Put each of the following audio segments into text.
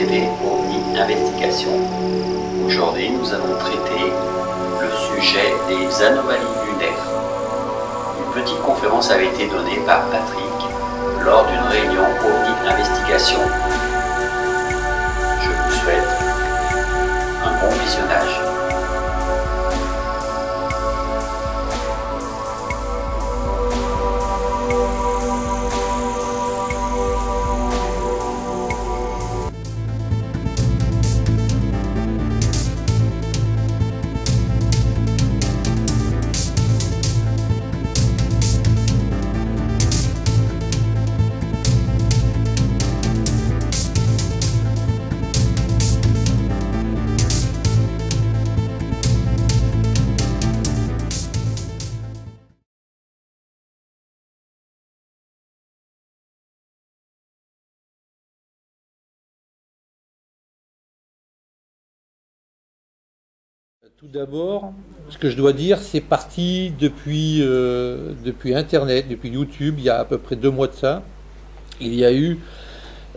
TV OVNI Investigation. Aujourd'hui, nous allons traiter le sujet des anomalies lunaires. Une petite conférence avait été donnée par Patrick lors d'une réunion OVNI Investigation. Je vous souhaite un bon visionnage. Tout d'abord, ce que je dois dire, c'est parti depuis Internet, depuis YouTube, il y a à peu près 2 mois de ça. Il y a eu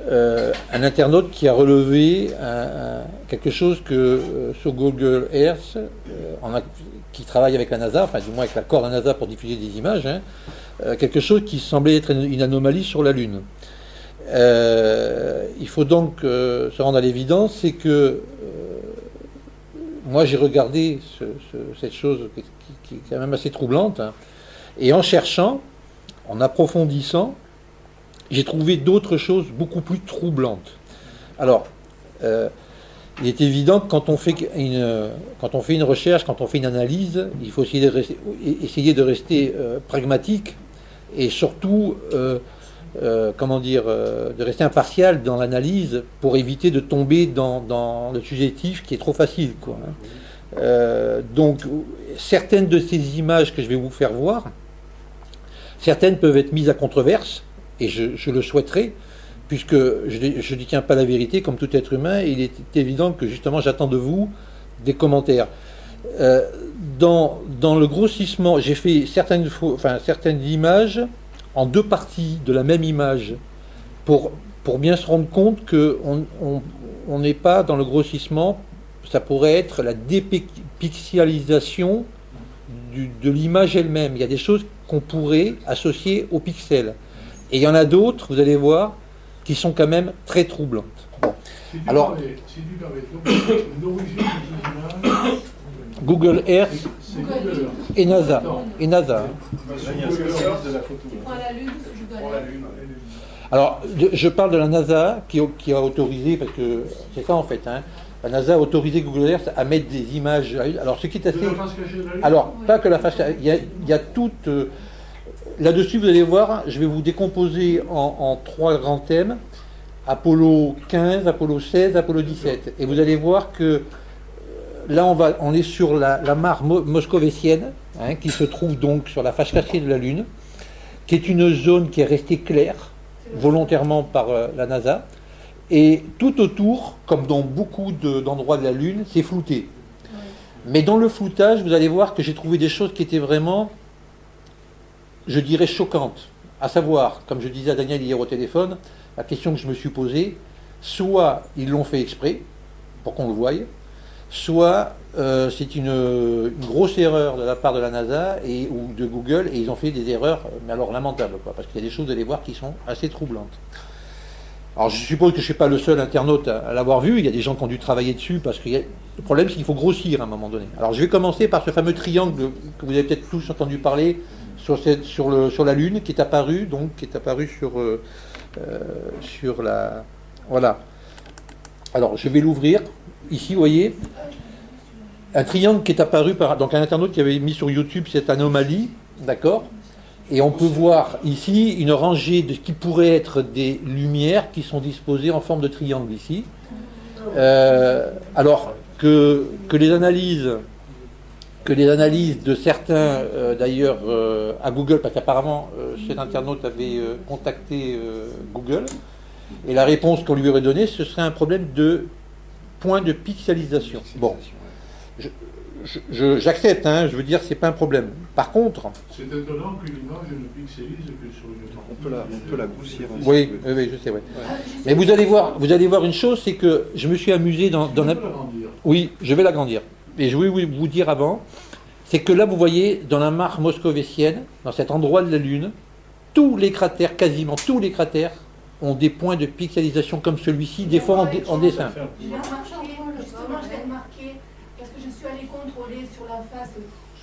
un internaute qui a relevé quelque chose que sur Google Earth, qui travaille avec la NASA, enfin du moins avec l'accord de la NASA pour diffuser des images, quelque chose qui semblait être une anomalie sur la Lune. Il faut donc se rendre à l'évidence, c'est que moi j'ai regardé cette chose qui est quand même assez troublante, et en cherchant, en approfondissant, j'ai trouvé d'autres choses beaucoup plus troublantes. Alors, il est évident que quand on fait une recherche, quand on fait une analyse, il faut essayer de rester pragmatique et surtout de rester impartial dans l'analyse pour éviter de tomber dans le subjectif qui est trop facile, quoi. Donc, certaines de ces images que je vais vous faire voir, certaines peuvent être mises à controverse, et je le souhaiterais, puisque je ne tiens pas la vérité, comme tout être humain, et il est évident que justement j'attends de vous des commentaires. Dans le grossissement, j'ai fait certaines images en 2 parties de la même image pour bien se rendre compte qu'on n'est pas dans le grossissement. Ça pourrait être la dépixelisation de l'image elle-même. Il y a des choses qu'on pourrait associer aux pixels. Et il y en a d'autres, vous allez voir, qui sont quand même très troublantes. Bon. Alors, Google Earth et NASA. Alors, je parle de la NASA qui a autorisé, parce que c'est ça en fait, la NASA a autorisé Google Earth à mettre des images. Alors, ce qui est assez. Alors, pas que la face. Il y a toute. Là-dessus, vous allez voir, je vais vous décomposer en 3 grands thèmes: Apollo 15, Apollo 16, Apollo 17. Et vous allez voir que là, on est sur la mare moscovétienne, qui se trouve donc sur la face cachée de la Lune, qui est une zone qui est restée claire volontairement par la NASA. Et tout autour, comme dans beaucoup d'endroits de la Lune, c'est flouté. Mais dans le floutage, vous allez voir que j'ai trouvé des choses qui étaient vraiment, je dirais, choquantes. À savoir, comme je disais à Daniel hier au téléphone, la question que je me suis posée, soit ils l'ont fait exprès, pour qu'on le voie, soit c'est une grosse erreur de la part de la NASA ou de Google, et ils ont fait des erreurs, mais alors lamentables, quoi, parce qu'il y a des choses, vous allez voir, qui sont assez troublantes. Alors je suppose que je ne suis pas le seul internaute à l'avoir vu, il y a des gens qui ont dû travailler dessus, parce que le problème c'est qu'il faut grossir à un moment donné. Alors je vais commencer par ce fameux triangle que vous avez peut-être tous entendu parler sur la Lune, qui est apparu sur la... Voilà. Alors je vais l'ouvrir. Ici, vous voyez, un triangle qui est apparu par donc un internaute qui avait mis sur YouTube cette anomalie, d'accord ? Et on peut voir ici une rangée de ce qui pourrait être des lumières qui sont disposées en forme de triangle ici. Alors que les analyses de certains, d'ailleurs, à Google, parce qu'apparemment cet internaute avait contacté Google, et la réponse qu'on lui aurait donnée, ce serait un problème de point de pixelisation. Bon, j'accepte, hein, je veux dire, c'est pas un problème. Par contre... C'est étonnant qu'une image ne pixelise que sur une partie. On peut la grossir. Oui, je sais, ouais. Mais vous allez voir une chose, c'est que je me suis amusé dans la... Oui, je vais l'agrandir. Et je voulais vous dire avant, c'est que là, vous voyez, dans la mare moscovétienne, dans cet endroit de la Lune, tous les cratères, quasiment tous les cratères, ont des points de pixelisation comme celui-ci, des fois en dessin. Je l'ai remarqué, justement, je l'ai remarqué, parce que je suis allée contrôler sur la face,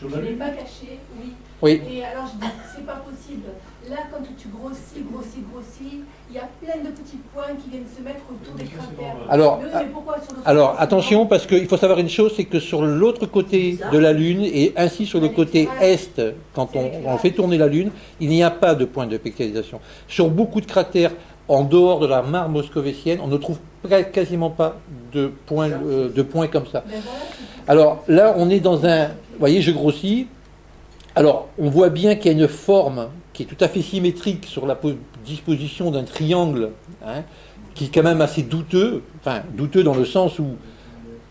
je ne l'ai pas caché, oui. Oui. Et alors je dis, c'est pas possible. Là, quand tu grossis, il y a plein de petits points qui viennent se mettre autour des cratères. Alors attention, parce qu'il faut savoir une chose, c'est que sur l'autre côté de la Lune, et ainsi sur le côté est, quand on fait tourner la Lune, il n'y a pas de point de pixelisation. Sur beaucoup de cratères, en dehors de la mare moscovétienne, on ne trouve quasiment pas de points comme ça. Alors là, on est dans un... Vous voyez, je grossis. Alors, on voit bien qu'il y a une forme qui est tout à fait symétrique sur la disposition d'un triangle, hein, qui est quand même assez douteux. Enfin, douteux dans le sens où,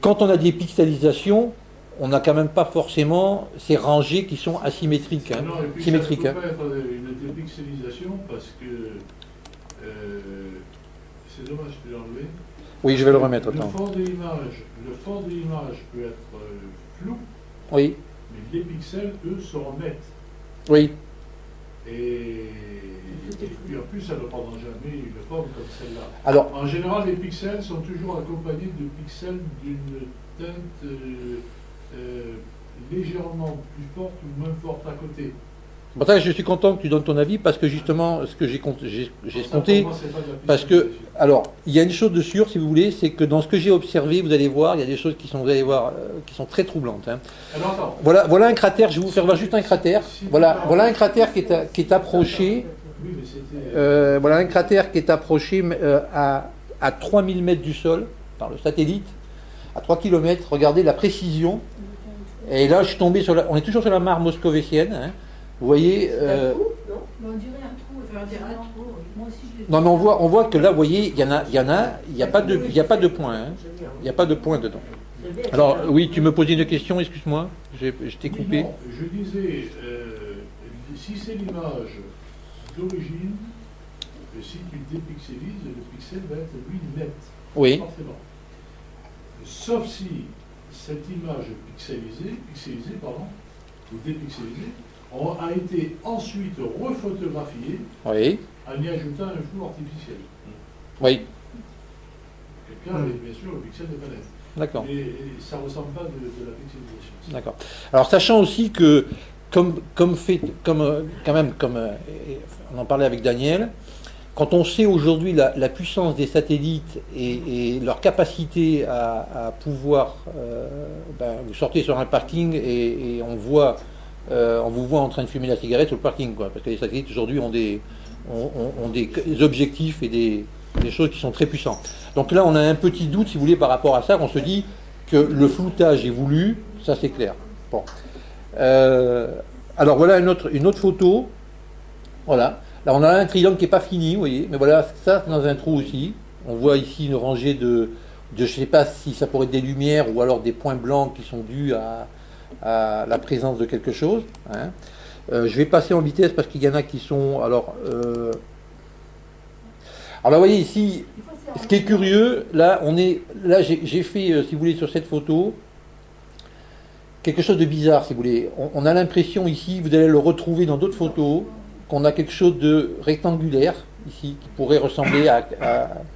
quand on a des pixelisations, on n'a quand même pas forcément ces rangées qui sont asymétriques. Hein, non, et puis symétriques, ça ne peut pas être une dépixelisation parce que... c'est dommage de l'enlever. Oui, je vais le remettre. Le fond de l'image peut être flou, oui. mais les pixels, eux, seront nets. Oui. Et puis en plus, ça ne prendra jamais une forme comme celle-là. Alors, en général, les pixels sont toujours accompagnés de pixels d'une teinte légèrement plus forte ou moins forte à côté. Bon, ça, je suis content que tu donnes ton avis parce que justement, ce que j'ai compté, parce que, alors, il y a une chose de sûre, si vous voulez, c'est que dans ce que j'ai observé, vous allez voir, il y a des choses qui sont, vous allez voir, qui sont très troublantes. Hein. Alors, voilà un cratère, je vais vous faire voir juste un cratère. Voilà un cratère qui est approché. Voilà un cratère qui est approché à 3000 mètres du sol par le satellite, à 3 km. Regardez la précision. Et là, je suis tombé sur on est toujours sur la mare moscovétienne. Hein. Vous voyez, on dirait un trou. Moi aussi, je l'ai vu. non, mais on voit que là, vous voyez, il n'y a pas de point. Hein. Il n'y a pas de point dedans. Alors, oui, tu me posais une question, excuse-moi, je t'ai coupé. Non, je disais, si c'est l'image d'origine, si tu dépixelises, le pixel va être lui net. Oui. Forcément. Sauf si cette image pixelisée, ou dépixelisée, a été ensuite refotographiée Oui. en y ajoutant un flou artificiel. Oui. Quelqu'un, bien sûr, le pixel n'est pas net. D'accord. Et ça ne ressemble pas de la pixelisation. D'accord. Alors, sachant aussi que, comme on en parlait avec Daniel, quand on sait aujourd'hui la puissance des satellites et leur capacité à pouvoir, vous sortez sur un parking et on vous voit en train de fumer la cigarette sur le parking, quoi, parce que les satellites aujourd'hui ont des objectifs et des choses qui sont très puissantes. Donc là, on a un petit doute, si vous voulez, par rapport à ça. On se dit que le floutage est voulu, ça c'est clair. Bon. Alors voilà une autre photo. Voilà. Là, on a un triangle qui n'est pas fini, vous voyez. Mais voilà, ça c'est dans un trou aussi. On voit ici une rangée de je ne sais pas si ça pourrait être des lumières ou alors des points blancs qui sont dus à la présence de quelque chose. Hein. Je vais passer en vitesse parce qu'il y en a qui sont... Alors vous voyez ici, ce qui est curieux, là j'ai fait, si vous voulez, sur cette photo, quelque chose de bizarre, si vous voulez. On a l'impression ici, vous allez le retrouver dans d'autres photos, qu'on a quelque chose de rectangulaire, ici, qui pourrait ressembler à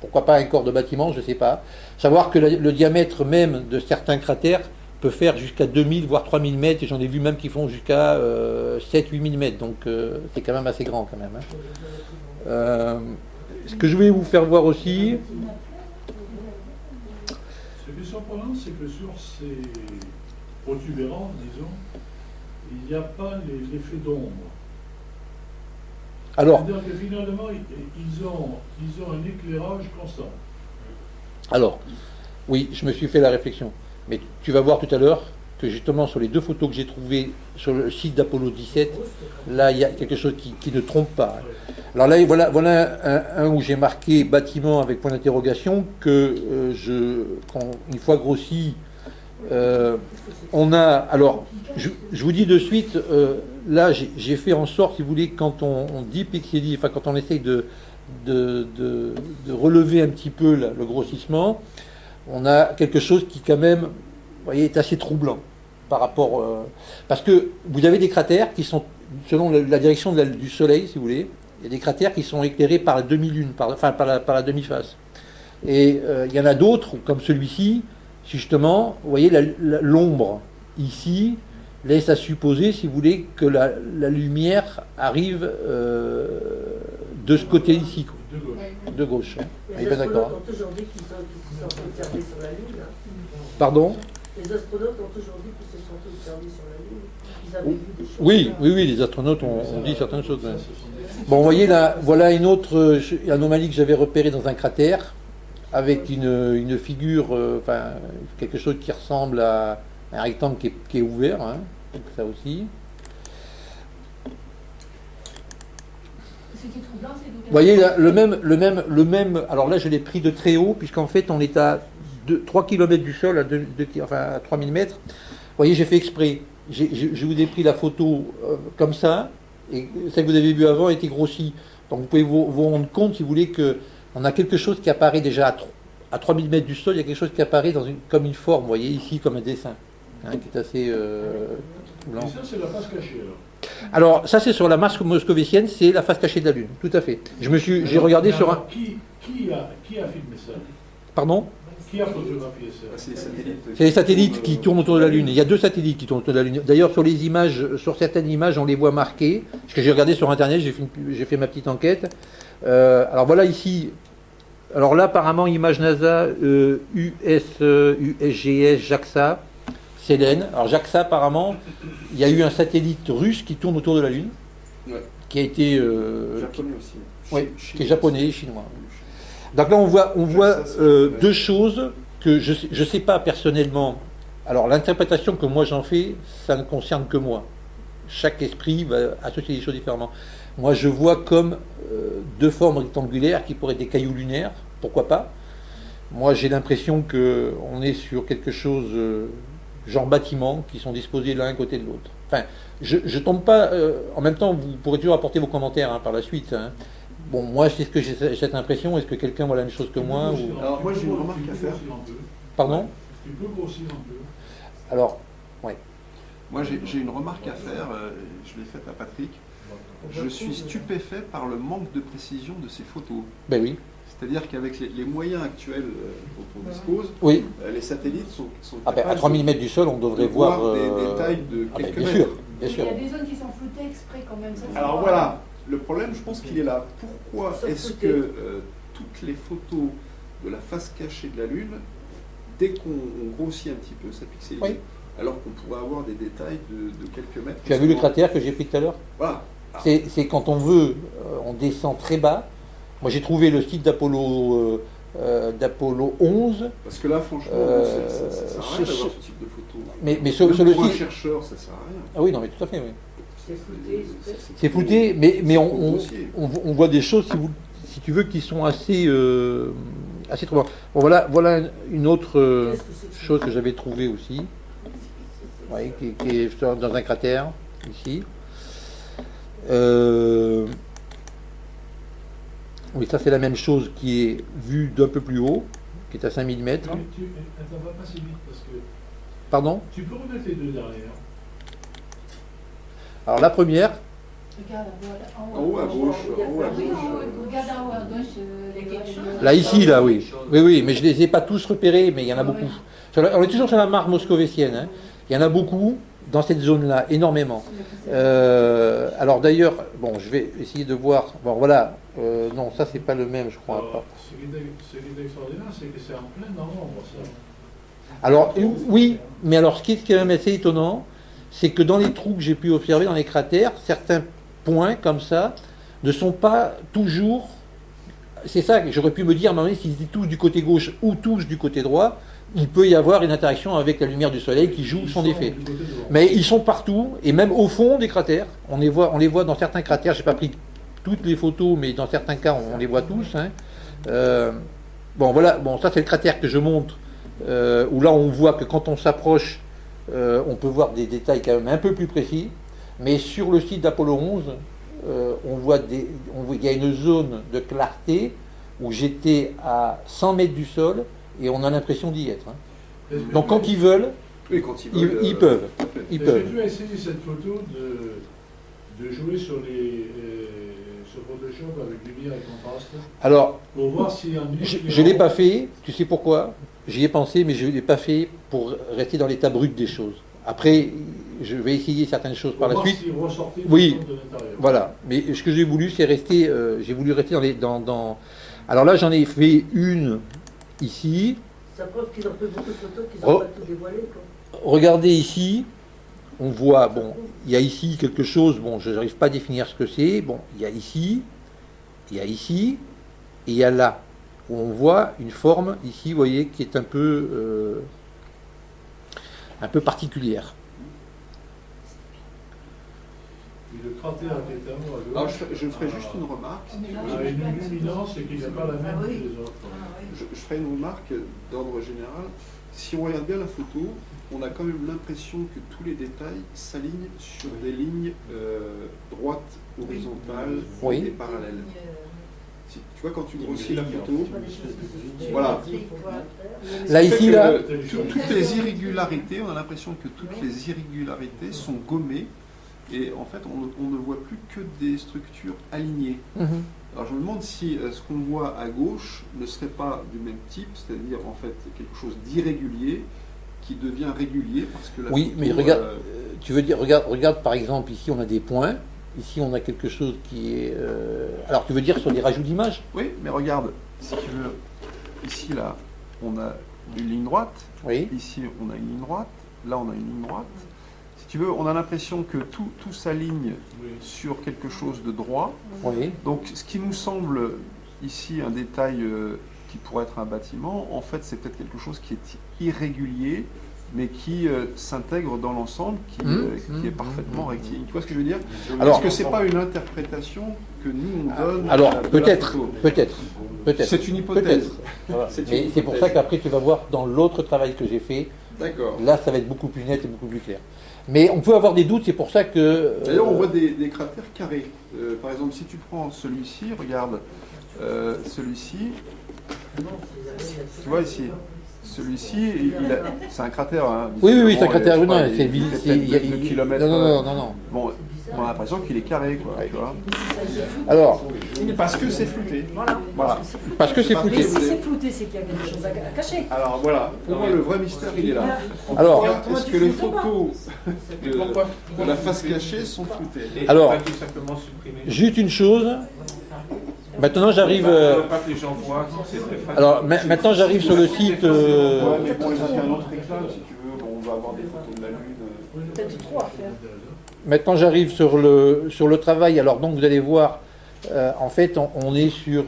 pourquoi pas un corps de bâtiment, je ne sais pas. Savoir que le diamètre même de certains cratères peut faire jusqu'à 2000 voire 3000 mètres, et j'en ai vu même qui font jusqu'à 7-8000 mètres, donc c'est quand même assez grand quand même. Hein. Ce que je vais vous faire voir aussi... Ce qui est surprenant, c'est que sur ces protubérances, disons, il n'y a pas l'effet d'ombre. Alors, c'est-à-dire que finalement, ils ont un éclairage constant. Alors, oui, je me suis fait la réflexion. Mais tu vas voir tout à l'heure que justement sur les deux photos que j'ai trouvées sur le site d'Apollo 17, là il y a quelque chose qui ne trompe pas. Alors là, voilà un où j'ai marqué bâtiment avec point d'interrogation que une fois grossi, On a, alors, je vous dis de suite, là j'ai fait en sorte, si vous voulez, quand on dit pixelie, enfin quand on essaye de relever un petit peu le grossissement, on a quelque chose qui quand même, vous voyez, est assez troublant par rapport, parce que vous avez des cratères qui sont, selon la direction du Soleil, si vous voulez, il y a des cratères qui sont éclairés par la demi-lune, par la demi-face. Et il y en a d'autres, comme celui-ci, justement, vous voyez, l'ombre ici laisse à supposer, si vous voulez, que la lumière arrive de ce côté ici, de gauche. Les astronautes ont toujours dit qu'ils se sont observés sur la Lune. Hein. Pardon ? Les astronautes ont toujours dit qu'ils se sont observés sur la Lune. Ils avaient vu des choses. Oui, les astronautes ont dit certaines choses. Bon, vous voyez là, voilà une autre anomalie que j'avais repérée dans un cratère, avec une figure, enfin, quelque chose qui ressemble à un rectangle qui est ouvert, hein, donc ça aussi. Ce qui est troublant, c'est Vous voyez là, le même, alors là je l'ai pris de très haut, puisqu'en fait on est à 3 km du sol, à 3000 mètres. Vous voyez, j'ai fait exprès. Je vous ai pris la photo comme ça, et celle que vous avez vue avant était grossie. Donc vous pouvez vous rendre compte, si vous voulez, qu'on a quelque chose qui apparaît déjà à 3000 mètres du sol, il y a quelque chose qui apparaît comme une forme, vous voyez, ici, comme un dessin, hein, qui est assez blanc. Et ça, c'est la face cachée, alors. Alors, ça, c'est sur la Mars moscovicienne, c'est la face cachée de la Lune, tout à fait. J'ai regardé sur un... Qui a filmé ça? Pardon? Qui a photographié ça? C'est les satellites. C'est les satellites qui tournent autour de la Lune. Il y a 2 satellites qui tournent autour de la Lune. D'ailleurs, sur les images, sur certaines images, on les voit marquées. Parce que j'ai regardé sur Internet, j'ai fait ma petite enquête. Alors voilà ici. Alors là, apparemment, image NASA, USGS, JAXA, Selene. Alors JAXA, apparemment, il y a eu un satellite russe qui tourne autour de la Lune, Ouais. qui a été... Japonais aussi. oui, qui est japonais et chinois. Donc là, on voit deux choses que je ne sais pas personnellement. Alors, l'interprétation que moi j'en fais, ça ne concerne que moi. Chaque esprit va associer des choses différemment. Moi, je vois comme 2 formes rectangulaires qui pourraient être des cailloux lunaires, pourquoi pas. Moi, j'ai l'impression qu'on est sur quelque chose genre bâtiment qui sont disposés l'un à côté de l'autre. Enfin, je tombe pas... en même temps, vous pourrez toujours apporter vos commentaires par la suite. Hein. Bon, moi, c'est ce que j'ai cette impression. Est-ce que quelqu'un voit la même chose que moi ou... Alors, moi, j'ai une remarque à faire. Pardon? Tu peux grossir un peu. Alors, oui. Moi, j'ai une remarque à faire. Je l'ai faite à Patrick. Je suis stupéfait par le manque de précision de ces photos. Ben oui. C'est-à-dire qu'avec les moyens actuels dont on dispose, Oui. Les satellites sont Ah ben, à capables 3000 mètres du sol, on devrait de voir... des détails de ah ben, quelques bien mètres. sûr, bien Il sûr. y a des zones qui sont floutées exprès quand même. Ça, c'est Alors pas- voilà, le problème, je pense qu'il est là. Pourquoi Sauf est-ce flouté. que toutes les photos de la face cachée de la Lune, dès qu'on grossit un petit peu, ça pixelise, Oui. alors qu'on pourrait avoir des détails de quelques mètres. Tu as vu le cratère que j'ai pris tout à l'heure? Voilà. C'est quand on veut, on descend très bas. Moi, j'ai trouvé le site d'Apollo 11. Parce que là, franchement, Euh, ça sert à rien ce- d'avoir ce type de photo. Mais sur Même le pour un site... chercheur, ça sert à rien. Ah oui, non, mais tout à fait, oui. C'est flouté. C'est flouté, mais c'est on grossier. voit des choses, si tu veux, qui sont assez troublantes. Bon, voilà une autre Qu'est-ce que c'est que ça? chose que j'avais trouvée aussi, oui, qui est dans un cratère, ici. Oui, ça c'est la même chose qui est vue d'un peu plus haut, qui est à 5000 mètres. Attends, va pas si vite parce que Pardon? tu peux remettre les 2 derrière. Alors la première, Regarde, voilà, en En haut à gauche, en haut à Oui, gauche. en haut, regarde en haut à gauche. Il y a quelque chose. là ici, là, oui. Oui, mais je ne les ai pas tous repérés, mais il y en a beaucoup. On est toujours sur la Mars moscovicienne. Hein. Il y en a beaucoup dans cette zone-là, énormément. Alors d'ailleurs, bon, je vais essayer de voir. Bon, voilà. Non, ça, c'est pas le même, je crois. Alors, ce qui est extraordinaire, c'est que c'est en plein dans l'ombre, ça. Alors, oui, mais alors, ce qui est quand même assez étonnant, c'est que dans les trous que j'ai pu observer, dans les cratères, certains points, comme ça, ne sont pas toujours... C'est ça que j'aurais pu me dire, mais s'ils étaient tous du côté gauche ou tous du côté droit, il peut y avoir une interaction avec la lumière du soleil qui joue son effet. Mais ils sont partout, et même au fond des cratères. On les voit dans certains cratères, je n'ai pas pris toutes les photos, mais dans certains cas, on les voit tous. Hein. Bon, voilà, bon, ça c'est le cratère que je montre où là on voit que quand on s'approche, on peut voir des détails quand même un peu plus précis. Mais sur le site d'Apollo 11, on voit il y a une zone de clarté où j'étais à 100 mètres du sol et on a l'impression d'y être. Hein. Donc quand ils veulent, Oui, quand ils veulent, ils peuvent. Ils Est-ce peuvent. que tu as essayé cette photo de jouer sur Photoshop avec lumière et contraste Alors, pour voir si un je ne l'ai pas fait, tu sais pourquoi? J'y ai pensé, mais je ne l'ai pas fait pour rester dans l'état brut des choses. Après, je vais essayer certaines choses par la suite. Si ressortait Oui. de l'intérieur. Voilà. Mais ce que j'ai voulu, c'est rester. J'ai voulu rester dans. Alors là, j'en ai fait une ici. Ça prouve qu'ils ont fait beaucoup de photos, qu'ils Oh. n'ont pas tout dévoilé, quoi. Regardez ici. On voit, bon, il y a ici quelque chose, bon, je n'arrive pas à définir ce que c'est. Bon, il y a ici, et il y a là, où on voit une forme, ici, vous voyez, qui est un peu particulière. Et le cratère qui est à moi, Alors, je ferai juste une remarque. si tu veux. a une luminance qui n'est pas la même Ah que oui. les autres. Je ferai une remarque d'ordre général. Si on regarde bien la photo, on a quand même l'impression que tous les détails s'alignent sur des lignes droites, horizontales Oui. et parallèles. Tu vois, quand tu grossis la photo, C'est pas des choses qui sont Voilà. géométriques, faut faire. Là, fait ici, que là, toutes les irrégularités, on a l'impression que toutes les irrégularités sont gommées et en fait, on ne voit plus que des structures alignées. mhm. Alors je me demande si ce qu'on voit à gauche ne serait pas du même type, c'est-à-dire en fait quelque chose d'irrégulier qui devient régulier parce que la Oui, photo, mais regarde, tu veux dire, regarde par exemple, ici on a des points, ici on a quelque chose qui est. Alors tu veux dire sur des rajouts d'images? Oui, mais regarde, si tu veux, ici là, on a une ligne droite, Oui. ici on a une ligne droite, là on a une ligne droite. Si tu veux, on a l'impression que tout s'aligne Oui. sur quelque chose de droit. Oui. Donc ce qui nous semble ici un détail qui pourrait être un bâtiment, en fait c'est peut-être quelque chose qui est irrégulier, mais qui s'intègre dans l'ensemble, qui est parfaitement rectiligne. Tu vois ce que je veux dire? Alors- Est-ce que c'est pas une interprétation que nous on donne Alors de la peut-être, photo peut-être. C'est une hypothèse. Peut-être. Voilà. C'est une Mais c'est pour ça hypothèse. qu'après tu vas voir dans l'autre travail que j'ai fait, D'accord. là ça va être beaucoup plus net et beaucoup plus clair. Mais on peut avoir des doutes, c'est pour ça que. D'ailleurs, on voit des cratères carrés. Par exemple, si tu prends celui-ci, regarde celui-ci, tu vois ici, celui-ci, c'est un cratère. Hein, Oui, c'est un visiblement, cratère. je sais Non, pas, c'est il fait peut-être 2 kilomètres. Non. Bon, on a l'impression qu'il est carré, quoi. Tu vois. Alors, Parce que c'est flouté. Voilà. parce que c'est Mais flouté. Mais si c'est flouté, c'est qu'il y a quelque chose à cacher. Alors voilà, pour moi le vrai mystère il est là. En Alors- tout cas, Comment est-ce tu que les floutes pas photos de la face cachée sont floutées? Alors, Pas tout simplement supprimer. juste une chose. Maintenant j'arrive. Pas que les gens voient, c'est très facile. Alors maintenant j'arrive sur le site. Ouais, mais pour les internautes réclames, si tu veux, on va avoir des photos de la Lune. Peut-être trop à faire. Maintenant j'arrive sur le travail. Alors donc vous allez voir, en fait on est sur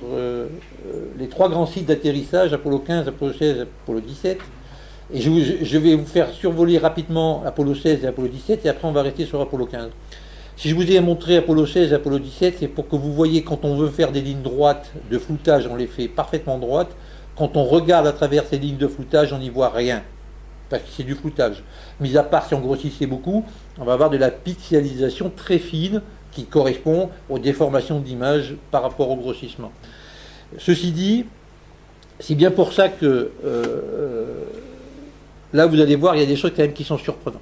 les trois grands sites d'atterrissage, Apollo 15, Apollo 16, Apollo 17. Et je vais vous faire survoler rapidement Apollo 16 et Apollo 17 et après on va rester sur Apollo 15. Si je vous ai montré Apollo 16 et Apollo 17, c'est pour que vous voyez quand on veut faire des lignes droites de floutage, on les fait parfaitement droites. Quand on regarde à travers ces lignes de floutage, on n'y voit rien. Parce que c'est du floutage. Mis à part si on grossissait beaucoup, on va avoir de la pixelisation très fine qui correspond aux déformations d'image par rapport au grossissement. Ceci dit, c'est bien pour ça que là vous allez voir, il y a des choses quand même qui sont surprenantes.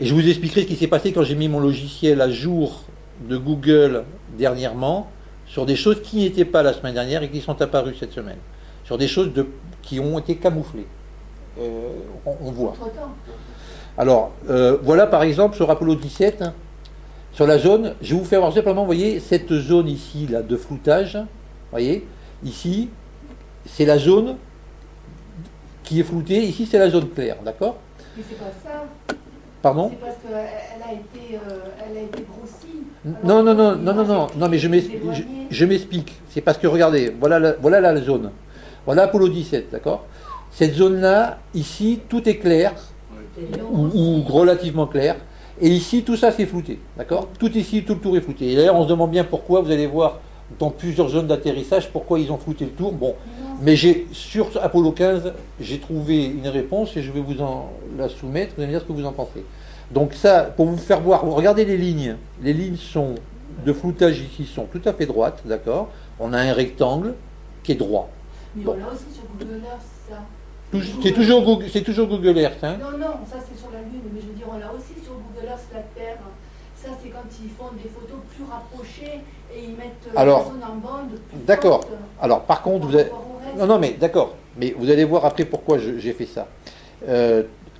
Et je vous expliquerai ce qui s'est passé quand j'ai mis mon logiciel à jour de Google dernièrement sur des choses qui n'étaient pas la semaine dernière et qui sont apparues cette semaine. Sur des choses qui ont été camouflées. On voit. Entre-temps. Alors, voilà par exemple sur Apollo 17, hein, sur la zone, je vais vous faire voir simplement, vous voyez, cette zone ici là, de floutage, vous voyez, ici, c'est la zone qui est floutée, ici c'est la zone claire, d'accord? Mais c'est pas ça. Pardon? C'est parce qu'elle a été grossie. Non, mais je m'explique. C'est parce que regardez, voilà la zone. Voilà Apollo 17, d'accord? Cette zone-là, ici, tout est clair, ou relativement clair. Et ici, tout ça, c'est flouté, d'accord? Tout ici, tout le tour est flouté. Et d'ailleurs, on se demande bien pourquoi, vous allez voir, dans plusieurs zones d'atterrissage, pourquoi ils ont flouté le tour. Bon, mais sur Apollo 15, j'ai trouvé une réponse et je vais vous la soumettre, vous allez me dire ce que vous en pensez. Donc ça, pour vous faire voir, regardez les lignes. Les lignes de floutage ici sont tout à fait droites, d'accord. On a un rectangle qui est droit. Mais Bon. on l'a aussi sur Google Earth, ça. C'est toujours Google Earth. Hein. Non, non, ça c'est sur la Lune, mais je veux dire, on l'a aussi sur Google Earth, la Terre. Ça, c'est quand ils font des photos plus rapprochées et ils mettent Alors, la zone en bande. D'accord. Alors, par contre, vous avez... Non, Non, mais d'accord. Mais vous allez voir après pourquoi j'ai fait ça.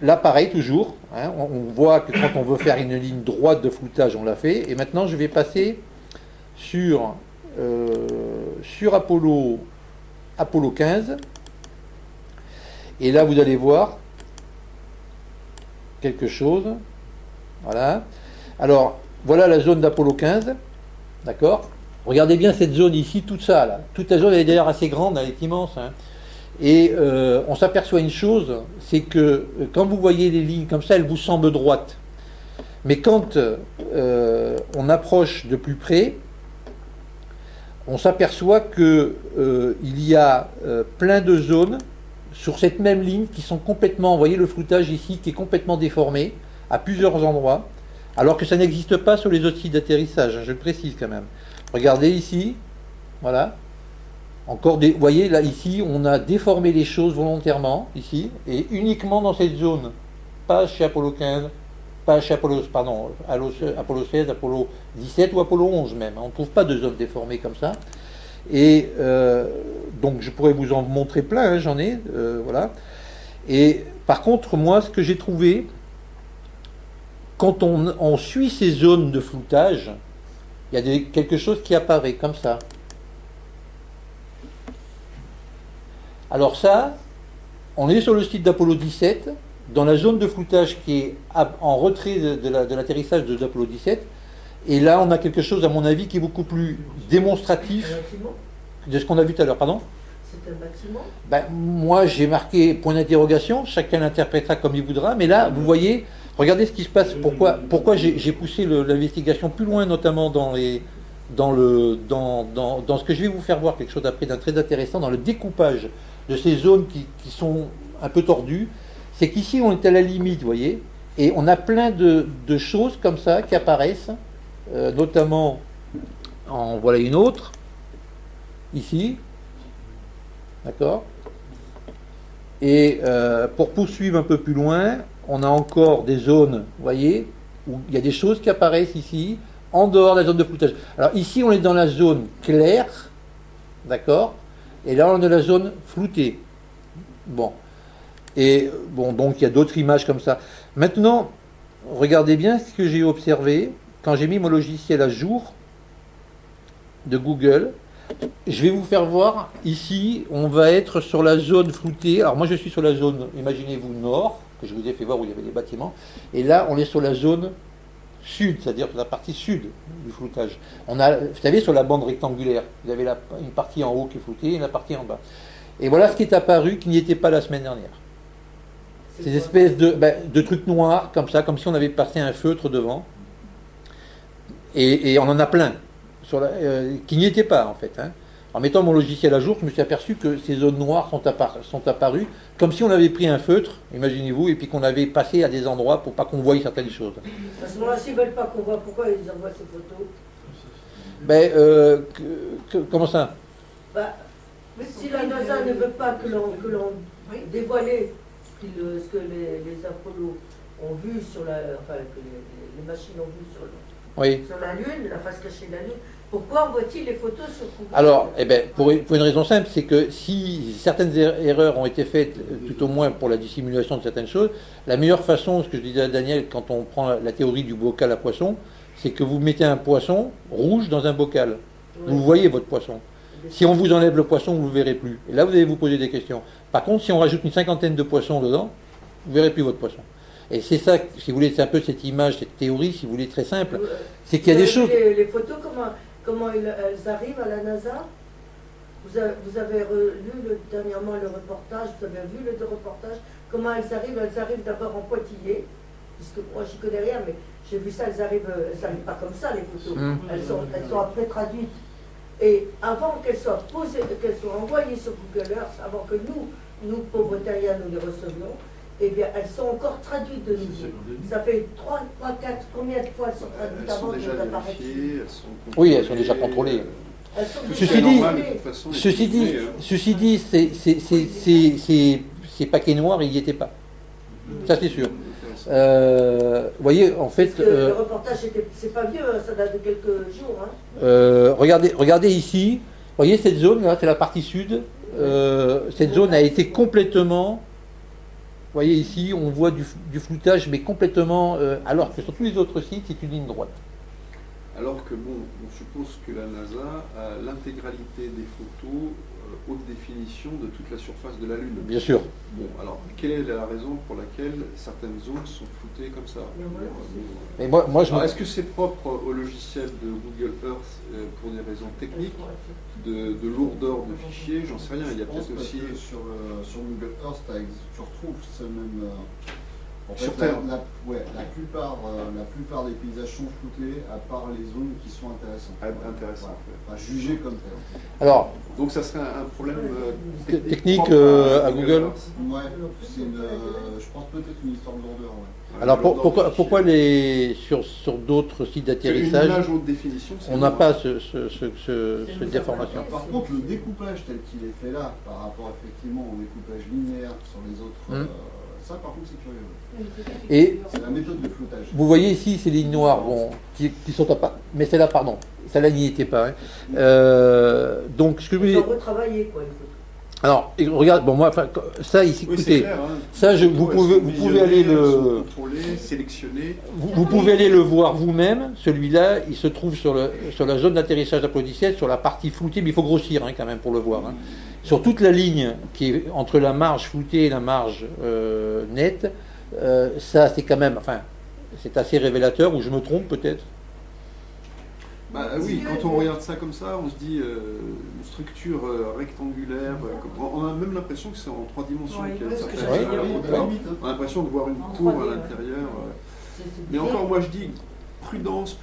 Là, pareil, toujours. Hein, on voit que quand on veut faire une ligne droite de floutage, on l'a fait. Et maintenant, je vais passer sur Apollo 15. Et là, vous allez voir quelque chose. Voilà. Alors, voilà la zone d'Apollo 15. D'accord. Regardez bien cette zone ici, toute ça, là. Toute la zone, elle est d'ailleurs assez grande, elle est immense. Hein. Et on s'aperçoit une chose, c'est que quand vous voyez les lignes comme ça, elles vous semblent droites. Mais quand on approche de plus près, on s'aperçoit qu'il y a plein de zones sur cette même ligne qui sont complètement, vous voyez le floutage ici qui est complètement déformé à plusieurs endroits, alors que ça n'existe pas sur les autres sites d'atterrissage, hein, je le précise quand même. Regardez ici, voilà. Encore vous voyez là ici, on a déformé les choses volontairement ici et uniquement dans cette zone, pas chez Apollo 15, pas chez Apollo 16, Apollo 17 ou Apollo 11 même. On ne trouve pas de zone déformée comme ça. Et donc je pourrais vous en montrer plein, hein, j'en ai, voilà. Et par contre, moi, ce que j'ai trouvé, quand on suit ces zones de floutage, il y a quelque chose qui apparaît comme ça. Alors ça, on est sur le site d'Apollo 17, dans la zone de floutage qui est en retrait de l'atterrissage d'Apollo 17, et là on a quelque chose à mon avis qui est beaucoup plus démonstratif de ce qu'on a vu tout à l'heure. Pardon ? C'est un bâtiment. Ben, moi j'ai marqué point d'interrogation, chacun l'interprétera comme il voudra, mais là vous voyez, regardez ce qui se passe, pourquoi j'ai poussé l'investigation plus loin, notamment dans ce que je vais vous faire voir, quelque chose d'après d'un très intéressant, dans le découpage de ces zones qui sont un peu tordues, c'est qu'ici on est à la limite, vous voyez, et on a plein de choses comme ça qui apparaissent, notamment, en voilà une autre, ici, d'accord, et pour poursuivre un peu plus loin, on a encore des zones, vous voyez, où il y a des choses qui apparaissent ici, en dehors de la zone de floutage. Alors ici, on est dans la zone claire, d'accord, et là, on est dans la zone floutée. Bon. Et bon, donc il y a d'autres images comme ça. Maintenant, regardez bien ce que j'ai observé quand j'ai mis mon logiciel à jour de Google. Je vais vous faire voir, ici, on va être sur la zone floutée. Alors moi, je suis sur la zone, imaginez-vous, nord, que je vous ai fait voir où il y avait des bâtiments. Et là, on est sur la zone sud, c'est-à-dire la partie sud du floutage. On a, vous savez, sur la bande rectangulaire, vous avez une partie en haut qui est floutée et la partie en bas. Et voilà ce qui est apparu qui n'y était pas la semaine dernière. Ces espèces de trucs noirs, comme ça, comme si on avait passé un feutre devant. Et on en a plein, qui n'y étaient pas en fait. Hein. En mettant mon logiciel à jour, je me suis aperçu que ces zones noires sont apparues comme si on avait pris un feutre, imaginez-vous, et puis qu'on avait passé à des endroits pour pas qu'on voie certaines choses. À ce moment-là, s'ils ne veulent pas qu'on voit, pourquoi ils envoient ces photos? Comment ça? Si la NASA ne veut pas que l'on dévoile ce que les Apollo ont vu que les machines ont vu sur la Lune, la face cachée de la Lune, pourquoi envoient-ils les photos sur Google? Alors, pour une raison simple, c'est que si certaines erreurs ont été faites, tout au moins pour la dissimulation de certaines choses, la meilleure façon, ce que je disais à Daniel, quand on prend la théorie du bocal à poisson, c'est que vous mettez un poisson rouge dans un bocal. Vous voyez votre poisson. Si on vous enlève le poisson, vous ne le verrez plus. Et là, vous allez vous poser des questions. Par contre, si on rajoute une cinquantaine de poissons dedans, vous ne verrez plus votre poisson. Et c'est ça, si vous voulez, c'est un peu cette image, cette théorie, si vous voulez, très simple. C'est qu'il y a des choses... Les photos, comment elles arrivent à la NASA? Vous avez lu dernièrement le reportage, vous avez vu le reportage, comment elles arrivent? Elles arrivent d'abord en pointillé, puisque moi j'y connais rien, mais j'ai vu ça, elles arrivent pas comme ça, les photos. Elles sont après traduites Et avant qu'elles soient posées, qu'elles soient envoyées sur Google Earth, avant que nous pauvres terriens, nous les recevions, eh bien, elles sont encore traduites de nouveau. Ça fait 3, 4, combien de fois elles sont traduites avant de nous apparaître? Oui, elles sont déjà contrôlées. Ceci dit, ces paquets noirs, ils n'y étaient pas. Ça, c'est sûr. Vous voyez, en fait... le reportage, c'est pas vieux, hein, ça date de quelques jours. Hein. Regardez ici, vous voyez cette zone-là, c'est la partie sud. Cette zone a été complètement... Vous voyez ici, on voit du floutage, mais complètement... alors que sur tous les autres sites, c'est une ligne droite. Alors que bon, on suppose que la NASA a l'intégralité des photos haute définition de toute la surface de la Lune. Bien sûr. Bon, alors, quelle est la raison pour laquelle certaines zones sont floutées comme ça? Mais moi, est-ce que c'est propre au logiciel de Google Earth pour des raisons techniques, de lourdeur de fichiers? J'en sais rien. Il y a peut-être aussi... Sur Google Earth, tu retrouves ce même... En fait, sur Terre. La plupart des paysages sont floutés, à part les zones qui sont intéressantes. Intéressant. Enfin, jugées comme telles. Alors, donc ça serait un problème technique à Google. Ouais, je pense peut-être une histoire de lourdeur. Ouais. Alors pourquoi sur d'autres sites d'atterrissage, haute définition, on n'a pas cette déformation? Par contre, le découpage tel qu'il est fait là, par rapport effectivement au découpage linéaire sur les autres... Ça, par contre, c'est curieux. Et c'est la méthode de floutage. Vous voyez ici ces lignes noires, bon, qui sont à pas, mais celle-là, pardon, celle-là n'y était pas. Hein. Donc, ce que je voulais. Retravailler, quoi. Alors, regarde, bon, moi, enfin, ça ici, écoutez, clair, hein. ça, vous pouvez aller le contrôler, sélectionner. Vous pouvez aller le voir vous-même. Celui-là, il se trouve sur la zone d'atterrissage d'applaudissette, sur la partie floutée, mais il faut grossir hein, quand même pour le voir. Hein. Sur toute la ligne qui est entre la marge floutée et la marge nette, ça c'est quand même, enfin, c'est assez révélateur, ou je me trompe peut-être? Bah oui, quand on regarde ça comme ça, on se dit une structure rectangulaire, on a même l'impression que c'est en 3 dimensions. On a l'impression de voir une cour à l'intérieur. Mais encore, moi je dis prudence,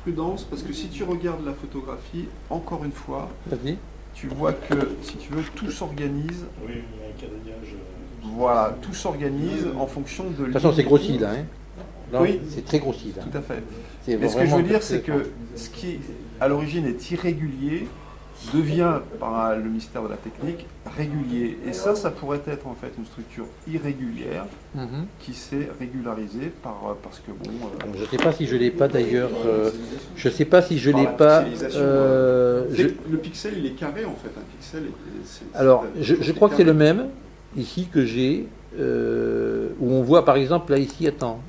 parce que si tu regardes la photographie, encore une fois, tu vois que, si tu veux, tout s'organise. Oui, il y a un cadennage. Voilà, tout s'organise en fonction de... De toute façon, c'est grossi là. Hein. Non, oui, c'est très grossi là. Tout à fait. Mais ce que je veux dire, c'est que ce qui, à l'origine, est irrégulier, devient, par le mystère de la technique, régulier. Et ça pourrait être en fait une structure irrégulière qui s'est régularisée parce que bon... je ne sais pas si je l'ai pas d'ailleurs... je ne sais pas si je l'ai pas... Le pixel, il est carré en fait. Un pixel, alors, je crois que c'est le même, ici, que j'ai, où on voit par exemple, là, ici, attends.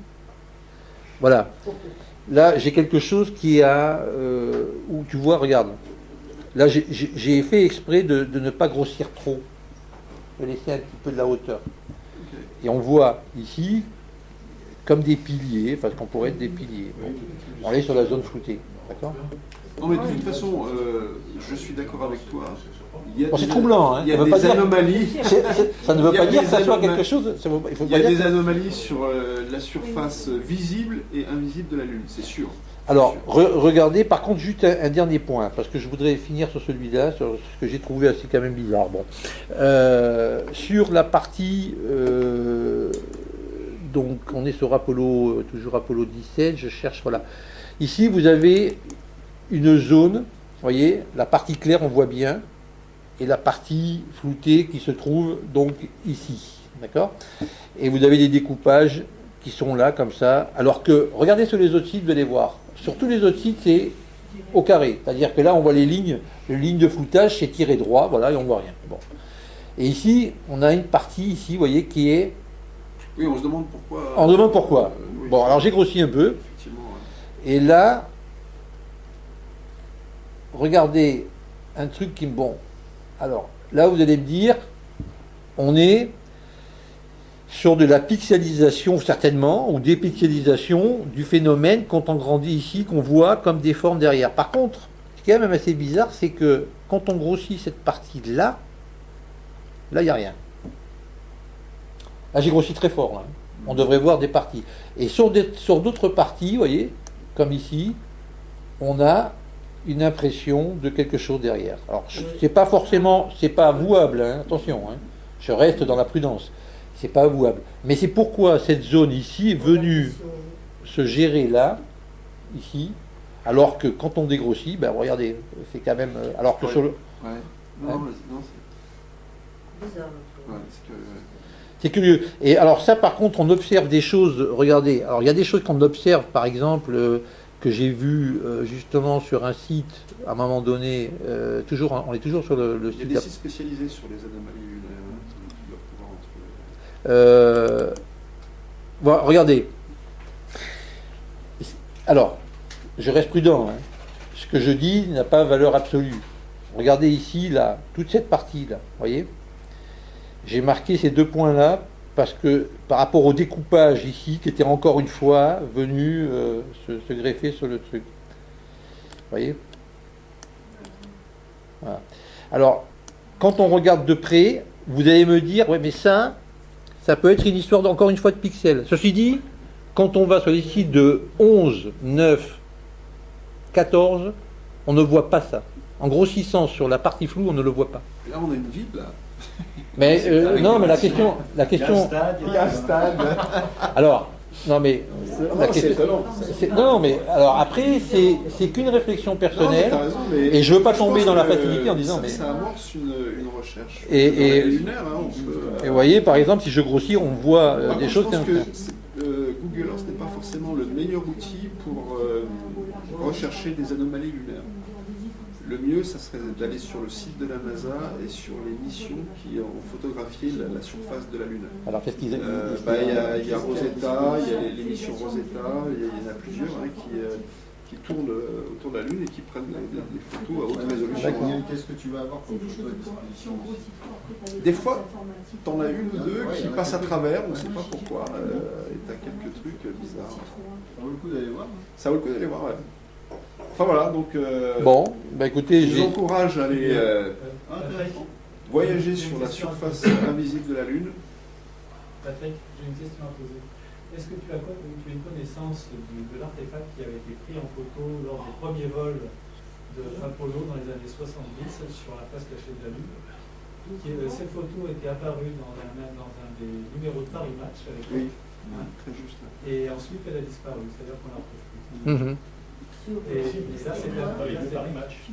Voilà. Là, j'ai quelque chose qui a... où tu vois, regarde. Là, j'ai fait exprès de ne pas grossir trop, de laisser un petit peu de la hauteur. Et on voit ici, comme des piliers, enfin, ce qu'on pourrait être des piliers. Bon. On est sur la zone floutée, d'accord? Non, mais de toute façon, je suis d'accord avec toi. C'est troublant, hein. Il y a des anomalies. Ça ne veut pas dire que ça soit quelque chose. Il y a des anomalies sur la surface visible et invisible de la Lune, c'est sûr. Alors, regardez, par contre, juste un dernier point, parce que je voudrais finir sur celui-là, sur ce que j'ai trouvé assez quand même bizarre. Bon. Sur la partie, donc on est sur Apollo, toujours Apollo 17, je cherche, voilà. Ici, vous avez une zone, vous voyez, la partie claire, on voit bien, et la partie floutée qui se trouve donc ici, d'accord? Et vous avez des découpages qui sont là, comme ça, alors que, regardez sur les autres sites, vous allez voir, sur tous les autres sites, c'est au carré. C'est-à-dire que là, on voit les lignes de floutage, c'est tiré droit, voilà, et on ne voit rien. Bon. Et ici, on a une partie, ici, vous voyez, qui est... Oui, on se demande pourquoi... On se demande pourquoi. Oui. Bon, alors j'ai grossi un peu. Effectivement, ouais. Et là, regardez un truc qui me... Bon, alors, là, vous allez me dire, on est... sur de la pixelisation certainement, ou dépixelisation du phénomène quand on grandit ici, qu'on voit comme des formes derrière. Par contre, ce qui est même assez bizarre, c'est que quand on grossit cette partie-là, là, il n'y a rien. Là, j'ai grossi très fort. Là. On devrait voir des parties. Et sur d'autres parties, vous voyez, comme ici, on a une impression de quelque chose derrière. Alors, c'est pas forcément, c'est pas avouable, hein, attention, hein, je reste dans la prudence, c'est pas avouable. Mais c'est pourquoi cette zone ici est venue se gérer là, ici, alors que quand on dégrossit, ben regardez, c'est quand même, alors que sur le... Ouais. Non, c'est Bizarre. ouais, c'est curieux. Ouais. C'est curieux. Et alors ça, par contre, on observe des choses, regardez, alors il y a des choses qu'on observe, par exemple, que j'ai vu justement sur un site, à un moment donné, toujours, on est toujours sur le Il y a site... des sites spécialisés sur les anomalies lunaires, hein, qui doivent pouvoir en trouver. Bon, regardez. Alors, je reste prudent, hein. Ce que je dis n'a pas valeur absolue. Regardez ici, là, toute cette partie-là, voyez ? J'ai marqué ces deux points-là parce que par rapport au découpage ici, qui était encore une fois venu se greffer sur le truc. Vous voyez ? Voilà. Alors, quand on regarde de près, vous allez me dire, ouais, mais ça peut être une histoire encore une fois de pixels. Ceci dit, quand on va sur les sites de 11, 9, 14, on ne voit pas ça. En grossissant sur la partie floue, on ne le voit pas. Et là, on a une ville, là. Mais non, mais la question. Il y a un stade. Alors, non, mais la c'est question. étonnant. Non, mais alors après, c'est qu'une réflexion personnelle. Non, mais t'as raison, mais et je veux pas je tomber pense dans la que facilité en disant, mais. Ça amorce une recherche. Et lunaire, hein, on peut, et vous voyez, par exemple, si je grossis, on voit des choses. Je pense que Google Earth n'est pas forcément le meilleur outil pour rechercher des anomalies lunaires. Le mieux, ça serait d'aller sur le site de la NASA et sur les missions qui ont photographié la surface de la Lune. Alors, qu'est-ce qu'ils il y a Rosetta, il y a les missions Rosetta, il y en a plusieurs hein, qui tournent autour de la Lune et qui prennent des photos à haute résolution. Qu'est-ce que tu vas avoir comme photo à disposition? Des fois, t'en as une ou deux qui passent à travers, on ne sait pas pourquoi, et t'as quelques trucs bizarres. Ça vaut le coup d'aller voir. Ça vaut le coup d'aller voir, ouais. Enfin voilà, donc bon, bah écoutez, je vous encourage à aller voyager sur la surface invisible de la Lune. Patrick, j'ai une question à poser. Est-ce que tu as une connaissance de l'artefact qui avait été pris en photo lors des premiers vols de Apollo dans les années 70 sur la face cachée de la Lune? Cette photo était apparue dans un des numéros de Paris Match avec oui, très juste. Et ensuite elle a disparu, c'est-à-dire qu'on l'a retrouvée. Et là, c'est Paris Match.